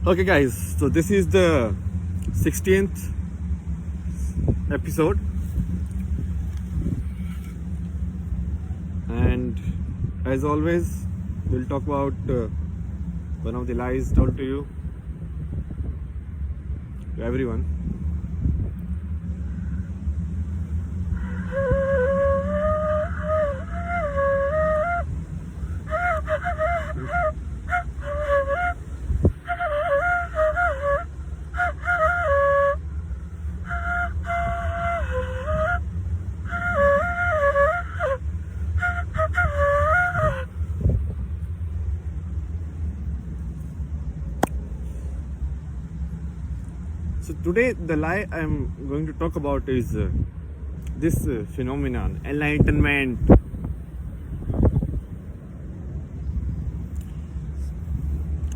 Okay, guys, so this is the 16th episode, and as always, we'll talk about one of the lies told to everyone. So today, the lie I'm going to talk about is this phenomenon, enlightenment.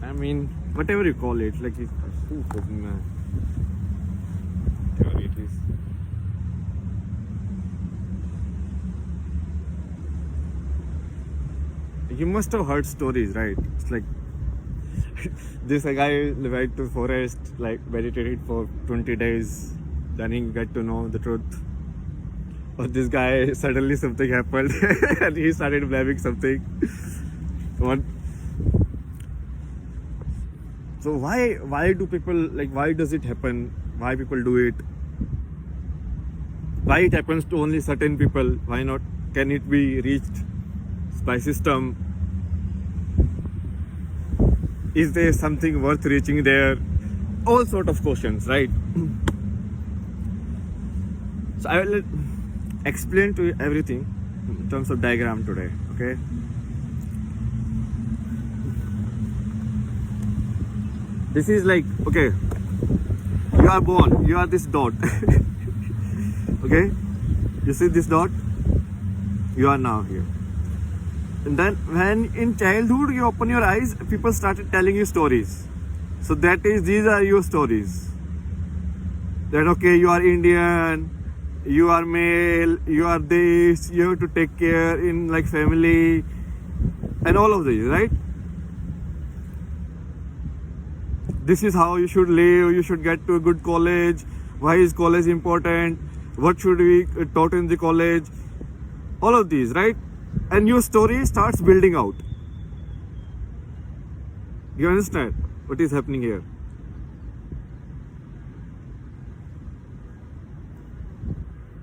I mean, whatever you call it, like whatever it is. You must have heard stories, right? It's like this guy went to forest, like meditated for 20 days, then he got to know the truth. Or this guy, suddenly something happened and he started blaming something. What? So why do people, like, why does it happen? Why people do it? Why it happens to only certain people? Why not? Can it be reached by system? Is there something worth reaching there? All sort of questions, right? So I will explain to you everything in terms of diagram today, okay? This is like, okay, you are born, you are this dot, okay? You see this dot? You are now here. And then when in childhood you open your eyes, people started telling you stories. So these are your stories. That okay, you are Indian, you are male, you are this, you have to take care in like family, and all of these, right? This is how you should live, you should get to a good college, why is college important, what should we taught in the college, all of these, right? And your story starts building out. You understand what is happening here?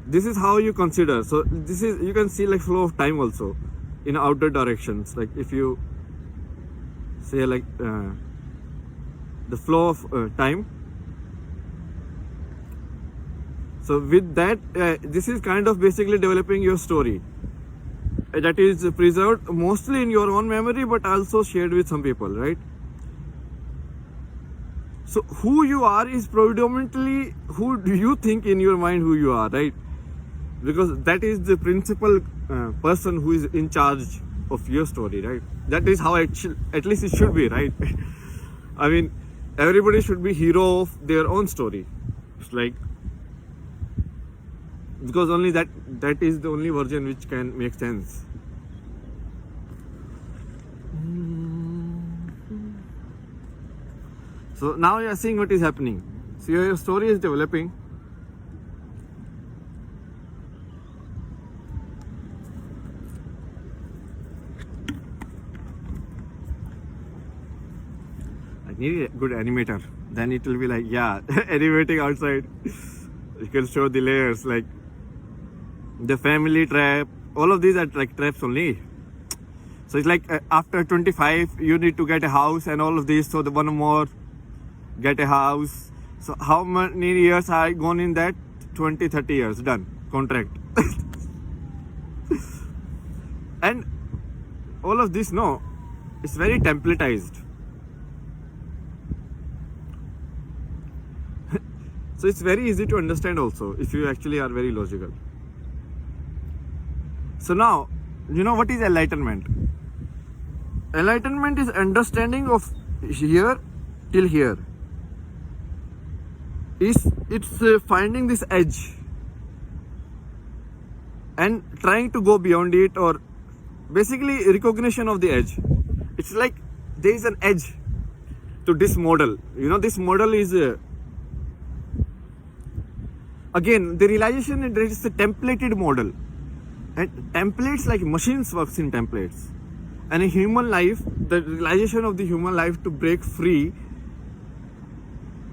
This is how you consider. So this is, you can see like flow of time also in outer directions. Like if you say like the flow of time. So with that, this is kind of basically developing your story. That is preserved mostly in your own memory, but also shared with some people, right? So who you are is predominantly who do you think in your mind who you are, right? Because that is the principal person who is in charge of your story, right? That is how at least it should be, right? I mean, everybody should be hero of their own story. It's like, because only that is the only version which can make sense. So now you are seeing what is happening. So your story is developing. I need a good animator. Then it will be like, yeah, animating outside. You can show the layers, like the family trap. All of these are like traps only. So it's like after 25, you need to get a house and all of these. So the one more, get a house. So how many years I gone in that? 20, 30 years, done, contract. And all of this, no, it's very templatized. So it's very easy to understand also if you actually are very logical. So now, you know what is enlightenment? Enlightenment is understanding of here till here. It's finding this edge and trying to go beyond it, or basically recognition of the edge. It's like there is an edge to this model. You know, this model is again the realization that it's a templated model, and templates, like machines works in templates, and a human life, the realization of the human life to break free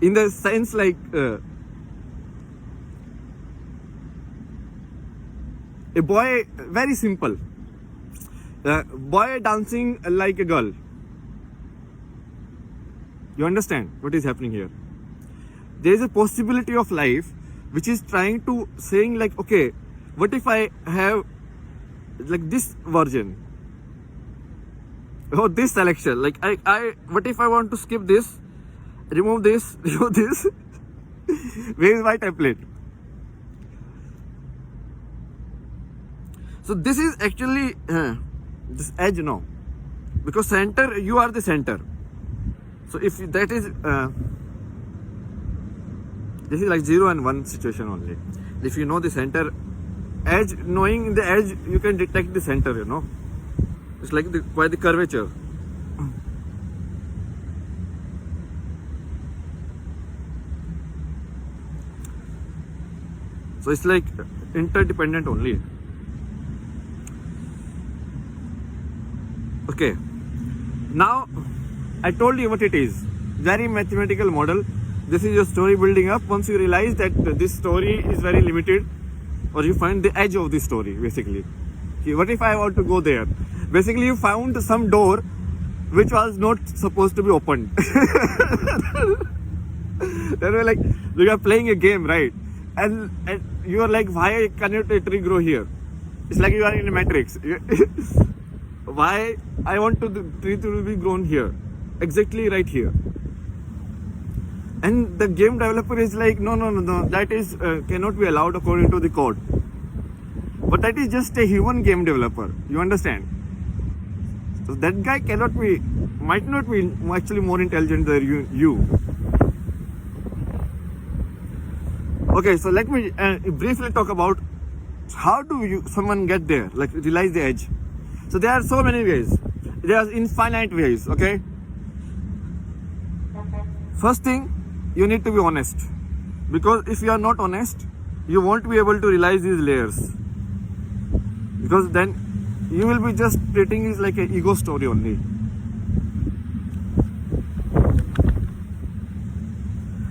in the sense like a boy, very simple, boy dancing like a girl. You understand what is happening here? There is a possibility of life which is trying to saying like, okay, what if I have like this version or this selection? Like I what if I want to skip this, remove this, remove this? Where is my template? So this is actually this edge, no, because center, you are the center. So if that is this is like 0 and 1 situation only. If you know the center edge, knowing the edge, you can detect the center. You know, it's like quite the curvature. So it's like interdependent only. Okay, now I told you what it is. Very mathematical model. This is your story building up. Once you realize that this story is very limited, or you find the edge of the story, basically. Okay, what if I want to go there? Basically, you found some door which was not supposed to be opened. Then we're like, you are playing a game, right? And you are like, why cannot a tree grow here? It's like you are in a matrix. Why I want to the tree to be grown here, exactly right here. And the game developer is like, no, that is cannot be allowed according to the code. But that is just a human game developer. You understand? So that guy might not be actually more intelligent than you. Okay, so let me briefly talk about how do someone get there, like realize the edge. So there are so many ways. There are infinite ways. Okay. First thing, you need to be honest, because if you are not honest, you won't be able to realize these layers, because then you will be just treating it like an ego story only.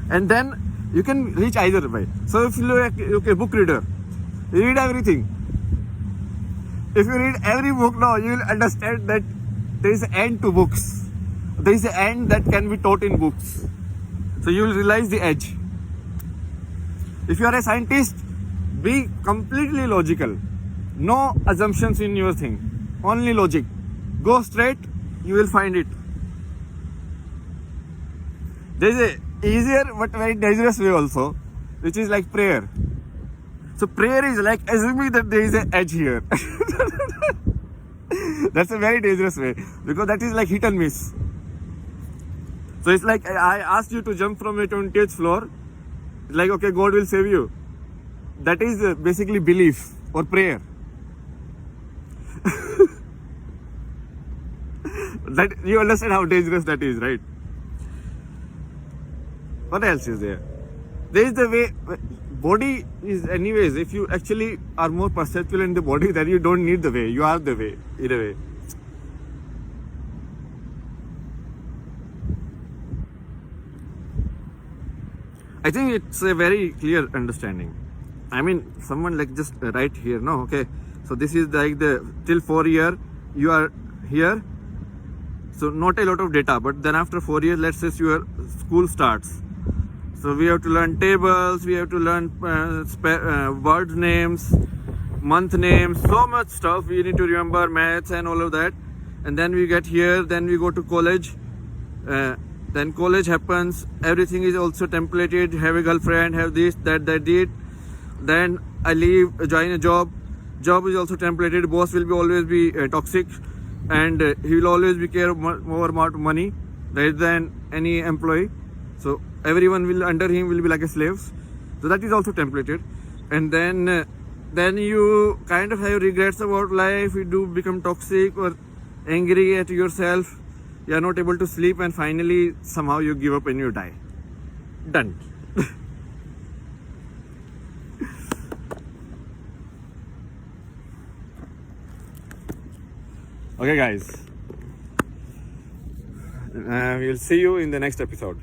And then you can reach either way. So if you are a book reader, you read everything. If you read every book now, you will understand that there is an end to books. There is an end that can be taught in books. So you will realize the edge. If you are a scientist, be completely logical. No assumptions in your thing. Only logic. Go straight, you will find it. There is a easier but very dangerous way also, which is like prayer. So prayer is like assuming that there is an edge here. That's a very dangerous way, because that is like hit and miss. So it's like I asked you to jump from a 20th floor. Like, okay, God will save you. That is basically belief or prayer. That you understand how dangerous that is, right? What else is there? There is the way. Body is anyways. If you actually are more perceptual in the body, then you don't need the way. You are the way, in a way. I think it's a very clear understanding. I mean, someone like just right here, no? Okay. So this is like till 4 year, you are here. So not a lot of data, but then after 4 years, let's say your school starts. So we have to learn tables, we have to learn word names, month names, so much stuff. We need to remember maths and all of that. And then we get here, then we go to college. Then college happens, everything is also templated, have a girlfriend, have this, that, did. Then I leave, join a job. Job is also templated, boss will always be toxic, and he will always be care more about money rather than any employee. So everyone will under him will be like a slaves. So that is also templated. And then you kind of have regrets about life, you do become toxic or angry at yourself. You are not able to sleep, and finally, somehow you give up and you die. Done. Okay, guys. We'll see you in the next episode.